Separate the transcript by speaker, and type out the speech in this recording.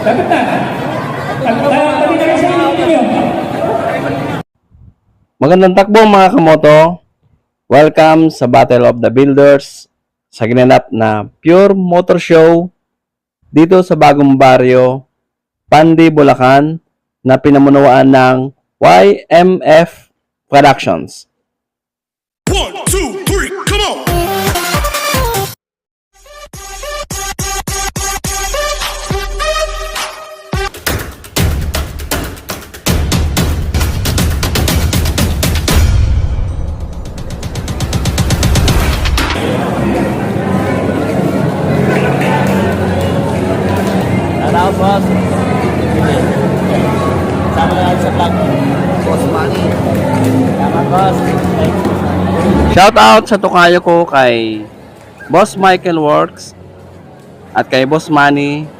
Speaker 1: Sagot na. Sabi na kasi ninyo.
Speaker 2: Magandang takbo mga kamoto. Welcome sa Battle of the Builders sa ginanap na Pure Motor Show dito sa Bagong Baryo, Pandi, Bulacan na pinamunawaan ng YMF Productions.
Speaker 3: 1, 2, 3, come on!
Speaker 4: Araw, boss. Sama na sa vlog. Boss Manny. Salamat, boss. Thank you.
Speaker 2: Shout out sa tukayo ko kay Boss Michael Works at kay Boss Manny